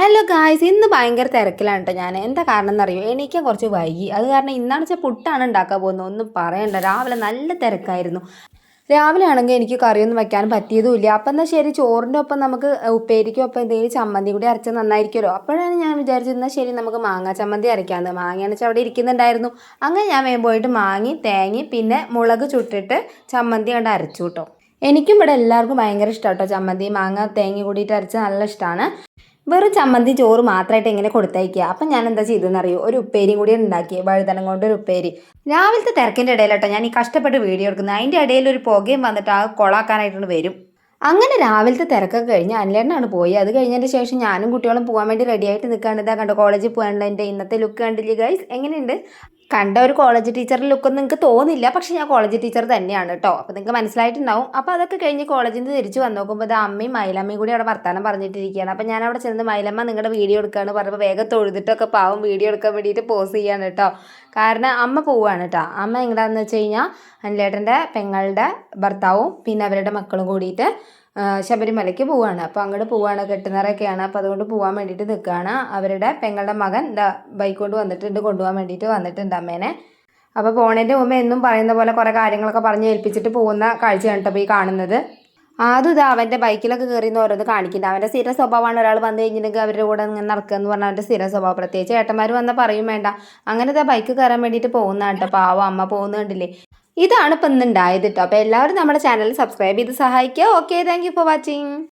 Hello guys, ഇന്ന് ഭയങ്കര തിരക്കിലാണ് കേട്ടോ. ഞാൻ എന്താ കാരണം എന്നറിയോ? എണീക്കാൻ കുറച്ച് വൈകി. അത് കാരണം ഇന്നാണ് വെച്ചാൽ പുട്ടാണ് ഉണ്ടാക്കാൻ പോകുന്നത്. ഒന്നും പറയണ്ട, രാവിലെ നല്ല തിരക്കായിരുന്നു. രാവിലെ ആണെങ്കിൽ എനിക്ക് കറിയൊന്നും വെക്കാൻ പറ്റിയതുമില്ല. അപ്പം എന്നാൽ ശരി, ചോറിൻ്റെ ഒപ്പം നമുക്ക് ഉപ്പേരിക്കും ഒപ്പം എന്തെങ്കിലും ചമ്മന്തി കൂടി അരച്ചാൽ നന്നായിരിക്കുമല്ലോ. അപ്പോഴാണ് ഞാൻ വിചാരിച്ചിരുന്നത് ശരി നമുക്ക് മാങ്ങാ ചമ്മന്തി അരയ്ക്കാമെന്ന്. മാങ്ങയാണെന്ന് വെച്ചാൽ അവിടെ ഇരിക്കുന്നുണ്ടായിരുന്നു. അങ്ങനെ ഞാൻ വേഗം പോയിട്ട് മാങ്ങി തേങ്ങി പിന്നെ മുളക് ചുട്ടിട്ട് ചമ്മന്തി കൊണ്ട് അരച്ചു കേട്ടോ. എനിക്കും ഇവിടെ എല്ലാവർക്കും ഭയങ്കര ഇഷ്ടമാണ് കേട്ടോ. ചമ്മന്തി മാങ്ങ തേങ്ങ കൂടിയിട്ട് അരച്ചാൽ നല്ല ഇഷ്ടമാണ്. വെറും ചമ്മന്തി ചോറ് മാത്രമായിട്ട് എങ്ങനെ കൊടുത്തയക്കുക. അപ്പം ഞാൻ എന്താ ചെയ്തതെന്നറിയോ? ഒരു ഉപ്പേരിയും കൂടി ഉണ്ടാക്കി, വഴുതനം കൊണ്ട് ഒരു ഉപ്പേരി. രാവിലത്തെ തിരക്കിൻ്റെ ഇടയിലോട്ടോ ഞാൻ ഈ കഷ്ടപ്പെട്ട് വീഡിയോ എടുക്കുന്നത്. അതിൻ്റെ ഇടയിൽ ഒരു പുകയും വന്നിട്ട് ആ കൊളാക്കാനായിട്ടുണ്ട് വരും. അങ്ങനെ രാവിലത്തെ തിരക്കൊക്കെ കഴിഞ്ഞ് അനിലേട്ടനാണ് പോയി. അത് കഴിഞ്ഞതിന് ശേഷം ഞാനും കുട്ടികളും പോകാൻ വേണ്ടി റെഡി ആയിട്ട് നിൽക്കുകയാണ്. ഇതാ കണ്ടോ, കോളേജിൽ പോകാനുള്ള എൻ്റെ ഇന്നത്തെ ലുക്ക് കണ്ടില്ലേ ഗൈസ്? എങ്ങനെയുണ്ട്? കണ്ട ഒരു കോളേജ് ടീച്ചറുടെ ലുക്കൊന്നും നിങ്ങൾക്ക് തോന്നില്ല, പക്ഷേ ഞാൻ കോളേജ് ടീച്ചർ തന്നെയാണ് കേട്ടോ. അപ്പോൾ നിങ്ങൾക്ക് മനസ്സിലായിട്ടുണ്ടാവും. അപ്പോൾ അതൊക്കെ കഴിഞ്ഞ് കോളേജിൽ നിന്ന് തിരിച്ച് വന്ന് നോക്കുമ്പോൾ അത് അമ്മയും മൈലമ്മയും കൂടി അവിടെ വർത്താനം പറഞ്ഞിട്ടിരിക്കുകയാണ്. അപ്പോൾ ഞാൻ അവിടെ ചെന്ന് മൈലമ്മ നിങ്ങളുടെ വീഡിയോ എടുക്കുകയാണ് പറഞ്ഞപ്പോൾ വേഗം തൊഴുതിട്ടൊക്കെ പാവം വീഡിയോ എടുക്കാൻ വേണ്ടിയിട്ട് പോസ് ചെയ്യാണ് കേട്ടോ. കാരണം അമ്മ പോവുകയാണ് കേട്ടോ. അമ്മ എങ്ങനെയാണെന്ന് വെച്ച് കഴിഞ്ഞാൽ അനിലേട്ടൻ്റെ പെങ്ങളുടെ ഭർത്താവും പിന്നെ അവരുടെ മക്കളും കൂടിയിട്ട് ശബരിമലയ്ക്ക് പോവുകയാണ്. അപ്പോൾ അങ്ങോട്ട് പോവുകയാണ്, കെട്ടുനിറയൊക്കെയാണ്. അപ്പോൾ അതുകൊണ്ട് പോകാൻ വേണ്ടിയിട്ട് നിൽക്കുകയാണ്. അവരുടെ പെങ്ങളുടെ മകൻ ബൈക്ക് കൊണ്ട് വന്നിട്ടുണ്ട്, കൊണ്ടുപോകാൻ വേണ്ടിയിട്ട് വന്നിട്ടുണ്ട് അമ്മേനെ. അപ്പോൾ പോണേൻ്റെ മുമ്പ് എന്നും പറയുന്ന പോലെ കുറേ കാര്യങ്ങളൊക്കെ പറഞ്ഞ് ഏൽപ്പിച്ചിട്ട് പോകുന്ന കാഴ്ചയാണ് കേട്ടോ ഈ കാണുന്നത്. അതും ഇതാ അവൻ്റെ ബൈക്കിലൊക്കെ കയറിയെന്ന് ഓരോന്ന് കാണിക്കുന്നുണ്ട്. അവൻ്റെ സ്ഥിര സ്വഭാവമാണ് ഒരാൾ വന്നു കഴിഞ്ഞിട്ടുണ്ടെങ്കിൽ അവരുടെ കൂടെ ഇങ്ങനെ നടക്കുക എന്ന് പറഞ്ഞാൽ അവൻ്റെ സ്ഥിര സ്വഭാവം. പ്രത്യേകിച്ച് ഏട്ടന്മാർ വന്നാൽ പറയും വേണ്ട. അങ്ങനെ ഇതാ ബൈക്ക് കയറാൻ വേണ്ടിയിട്ട് പോകുന്നതാണ് കേട്ടോ. പാവം അമ്മ പോകുന്നത് കണ്ടില്ലേ? ഇതാണ് ഇപ്പം ഇന്നുണ്ടായത് കേട്ടോ. അപ്പോൾ എല്ലാവരും നമ്മുടെ ചാനൽ സബ്സ്ക്രൈബ് ചെയ്ത് സഹായിക്കുക. Okay, thank you for watching.